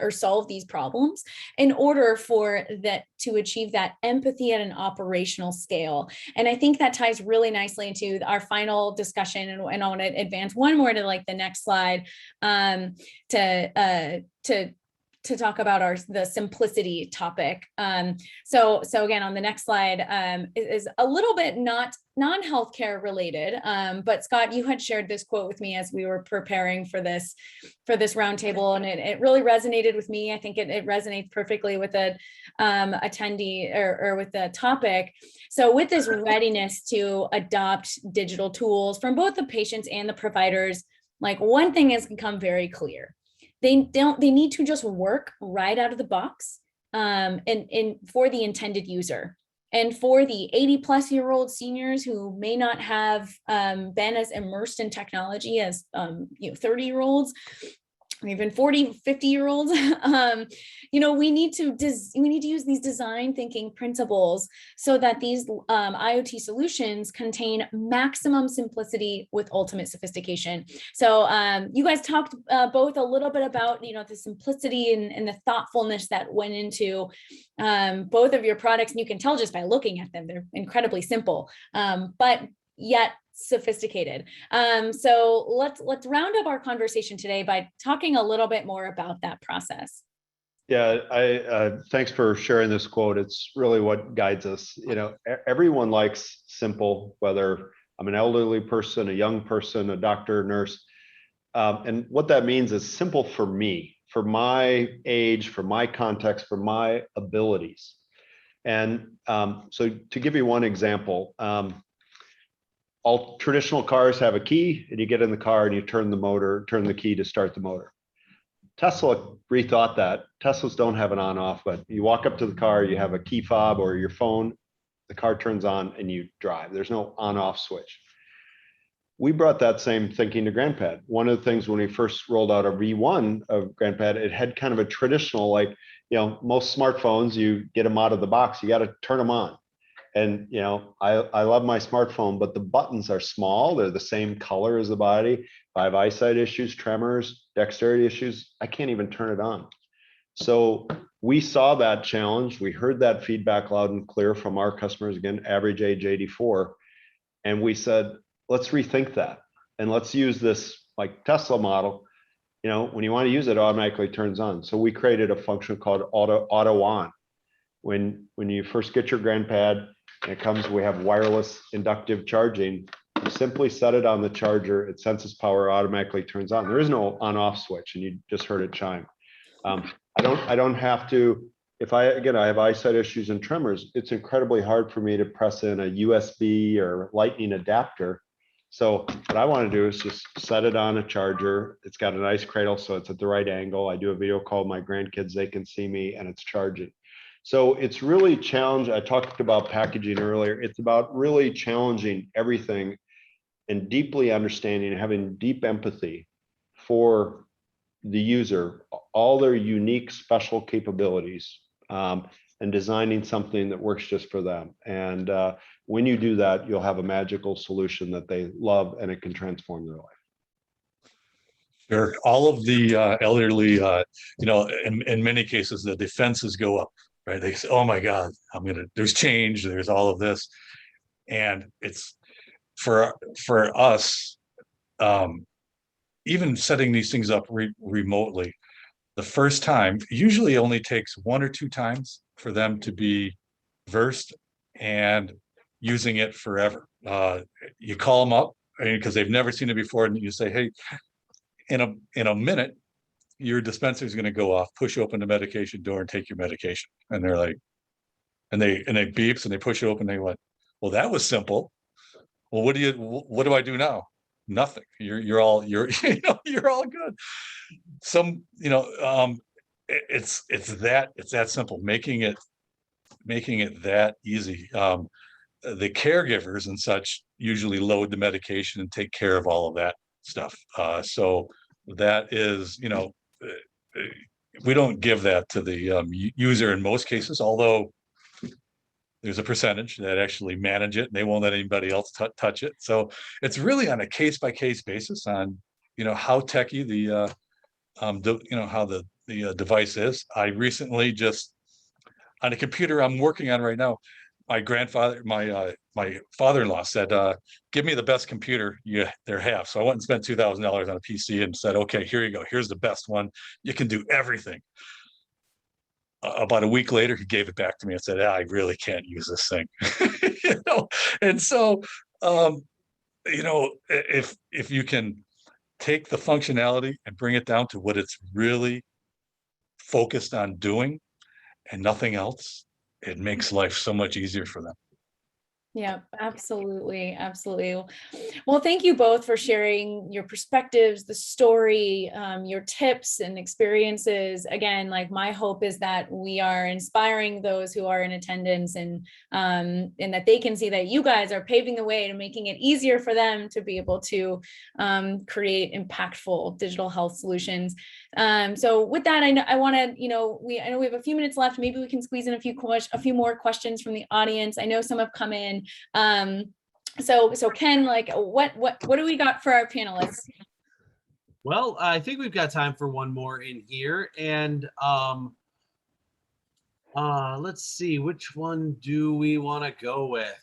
or solve these problems in order for that to achieve that empathy at an operational scale. And I think that ties really nicely into our final discussion. And I want to advance one more to like the next slide to talk about the simplicity topic. So again, on the next slide is a little bit not non-healthcare related, but Scott, you had shared this quote with me as we were preparing for this roundtable, and it really resonated with me. I think it resonates perfectly with the attendee or with the topic. So with this readiness to adopt digital tools from both the patients and the providers, like one thing has become very clear. They need to just work right out of the box and for the intended user. And for the 80-plus-year-old seniors who may not have been as immersed in technology as 30-year-olds, or even 40, 50-year-olds, we need to use these design thinking principles so that these IoT solutions contain maximum simplicity with ultimate sophistication. So you guys talked both a little bit about the simplicity and the thoughtfulness that went into both of your products, and you can tell just by looking at them, they're incredibly simple, but yet sophisticated. So let's round up our conversation today by talking a little bit more about that process. Yeah, I thanks for sharing this quote. It's really what guides us. Everyone likes simple, whether I'm an elderly person, a young person, a doctor, nurse. And what that means is simple for me, for my age, for my context, for my abilities. And so to give you one example, all traditional cars have a key, and you get in the car and you turn the key to start the motor. Tesla rethought that. Teslas don't have an on-off, but you walk up to the car, you have a key fob or your phone, the car turns on and you drive. There's no on-off switch. We brought that same thinking to GrandPad. One of the things when we first rolled out a V1 of GrandPad, it had kind of a traditional, most smartphones, you get them out of the box, you got to turn them on. And, I love my smartphone, but the buttons are small. They're the same color as the body. If I have eyesight issues, tremors, dexterity issues, I can't even turn it on. So we saw that challenge. We heard that feedback loud and clear from our customers, again, average age 84. And we said, let's rethink that. And let's use this like Tesla model. When you want to use it, it automatically turns on. So we created a function called auto on. When you first get your GrandPad, and we have wireless inductive charging. You simply set it on the charger, it senses power, automatically turns on. There is no on-off switch, and you just heard it chime. I don't have to, if I have eyesight issues and tremors, it's incredibly hard for me to press in a USB or lightning adapter. So what I want to do is just set it on a charger. It's got a nice cradle, so it's at the right angle. I do a video call with my grandkids, they can see me, and it's charging. So it's really challenging. I talked about packaging earlier. It's about really challenging everything and deeply understanding and having deep empathy for the user, all their unique special capabilities, and designing something that works just for them. And when you do that, you'll have a magical solution that they love and it can transform their life. Sure. All of the elderly, in many cases, the defenses go up. Right? They say, oh my God, there's change, there's all of this. And it's for us, even setting these things up remotely, the first time usually only takes 1 or 2 times for them to be versed and using it forever. You call them up because they've never seen it before, and you say, hey, in a minute, your dispenser is going to go off, push open the medication door and take your medication. And they're like, and they beeps and they push it open. They went, well, that was simple. Well, what do I do now? Nothing. You're all good. It's that simple, making it that easy. The caregivers and such usually load the medication and take care of all of that stuff. So that is, we don't give that to the user in most cases, although there's a percentage that actually manage it and they won't let anybody else touch it. So it's really on a case-by-case basis on, how techy how the device is. I recently just, on a computer I'm working on right now, my father-in-law said, give me the best computer there have. So I went and spent $2,000 on a PC and said, okay, here you go. Here's the best one. You can do everything. About a week later, he gave it back to me and said, I really can't use this thing. And so, if you can take the functionality and bring it down to what it's really focused on doing and nothing else, it makes life so much easier for them. Yeah, absolutely. Absolutely. Well, thank you both for sharing your perspectives, the story, your tips and experiences. Again, like my hope is that we are inspiring those who are in attendance and that they can see that you guys are paving the way to making it easier for them to be able to create impactful digital health solutions. So with that, I know we have a few minutes left. Maybe we can squeeze in a few more questions from the audience. I know some have come in. So Ken, like what do we got for our panelists? Well, I think we've got time for one more in here, and let's see, which one do we want to go with?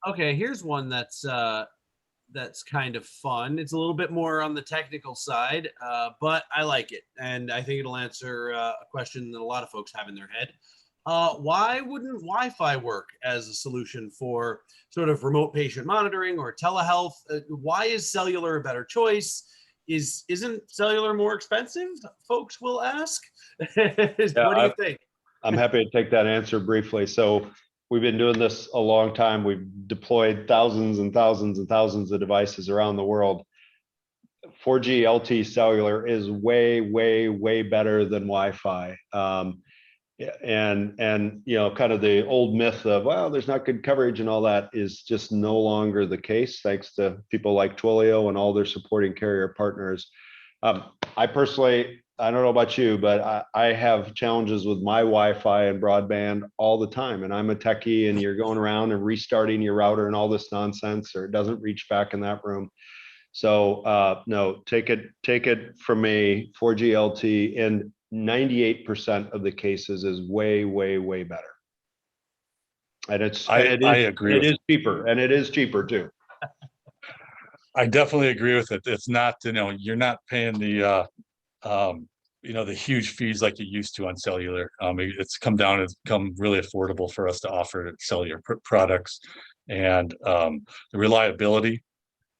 Okay, here's one that's kind of fun. It's a little bit more on the technical side, but I like it, and I think it'll answer a question that a lot of folks have in their head. Why wouldn't Wi-Fi work as a solution for sort of remote patient monitoring or telehealth? Why is cellular a better choice? Isn't cellular more expensive? Folks will ask. What do you think? I'm happy to take that answer briefly. So we've been doing this a long time. We've deployed thousands and thousands and thousands of devices around the world. 4G LTE cellular is way, way, way better than Wi-Fi. And kind of the old myth of, well, there's not good coverage and all that is just no longer the case, thanks to people like Twilio and all their supporting carrier partners. I personally, I don't know about you, but I have challenges with my Wi-Fi and broadband all the time. And I'm a techie, and you're going around and restarting your router and all this nonsense, or it doesn't reach back in that room. So no, take it from me, 4G LTE in 98% of the cases is way, way, way better. And I agree. It is cheaper, and it is cheaper too. I definitely agree with it. It's not, you're not paying the the huge fees like you used to on cellular. It's come really affordable for us to offer cellular products, and the reliability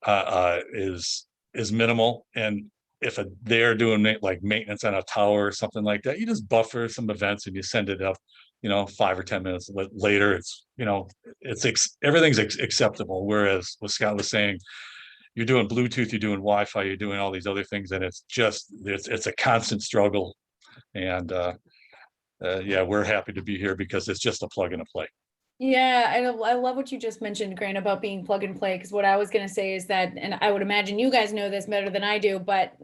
is minimal. And if they're doing like maintenance on a tower or something like that, you just buffer some events and you send it up, 5 or 10 minutes later. It's everything's acceptable. Whereas what Scott was saying, you're doing Bluetooth, you're doing Wi-Fi, you're doing all these other things, and it's a constant struggle. And we're happy to be here because it's just a plug and a play. Yeah, I love what you just mentioned, Grant, about being plug and play, because what I was going to say is that, and I would imagine you guys know this better than I do, but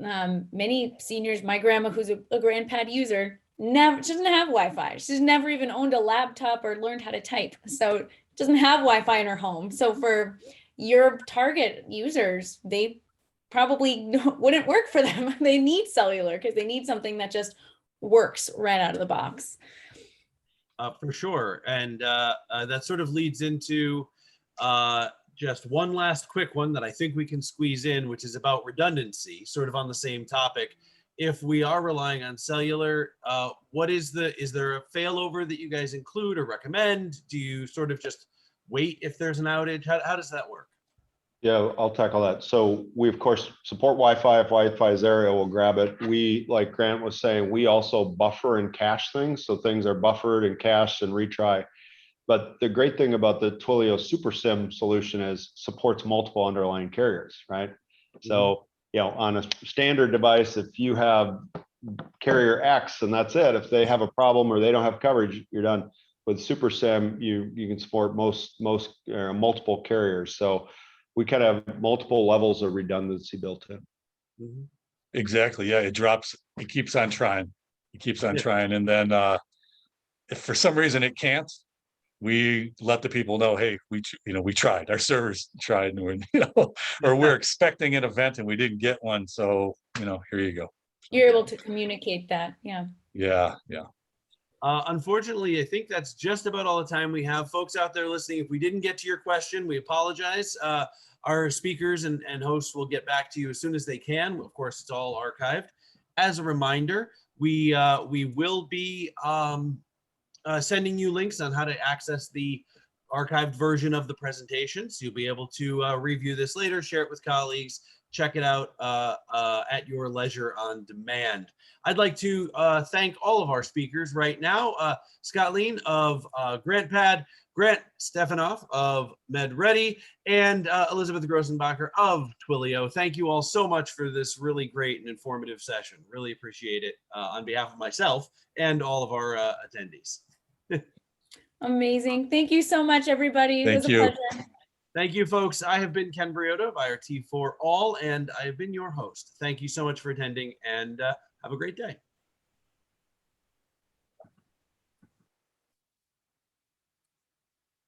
many seniors, my grandma, who's a GrandPad user, she doesn't have Wi-Fi. She's never even owned a laptop or learned how to type. So doesn't have Wi-Fi in her home. So for your target users, they probably wouldn't work for them. They need cellular because they need something that just works right out of the box. For sure. And that sort of leads into just one last quick one that I think we can squeeze in, which is about redundancy, sort of on the same topic. If we are relying on cellular, is there a failover that you guys include or recommend? Do you sort of just wait if there's an outage? How does that work? Yeah, I'll tackle that. So we, of course, support Wi-Fi. If Wi-Fi is there, we'll grab it. We, like Grant was saying, we also buffer and cache things. So things are buffered and cached and retry. But the great thing about the Twilio Super SIM solution is supports multiple underlying carriers, right? Mm-hmm. So, on a standard device, if you have carrier X and that's it, if they have a problem or they don't have coverage, you're done. with Super SIM, you can support multiple carriers. So we kind of have multiple levels of redundancy built in. Mhm. Exactly. Yeah, it drops. It keeps on trying. It keeps on Yeah. trying, and then if for some reason it can't, we let the people know, hey, we tried. Our servers tried, and or we're expecting an event and we didn't get one. So here you go. You're able to communicate that. Yeah. Yeah. Yeah. Unfortunately, I think that's just about all the time we have. Folks out there listening, if we didn't get to your question, we apologize. Our speakers and hosts will get back to you as soon as they can. Of course, it's all archived. As a reminder, we will be sending you links on how to access the archived version of the presentation. So you'll be able to review this later, share it with colleagues, check it out at your leisure on demand. I'd like to thank all of our speakers right now. Scott Lean of GrantPad, Grant Stefanoff of MedReady, and Elizabeth Grossenbacher of Twilio. Thank you all so much for this really great and informative session. Really appreciate it on behalf of myself and all of our attendees. Amazing. Thank you so much, everybody. It was a pleasure. Thank you, folks. I have been Ken Briota of IoT for All, and I have been your host. Thank you so much for attending, and have a great day.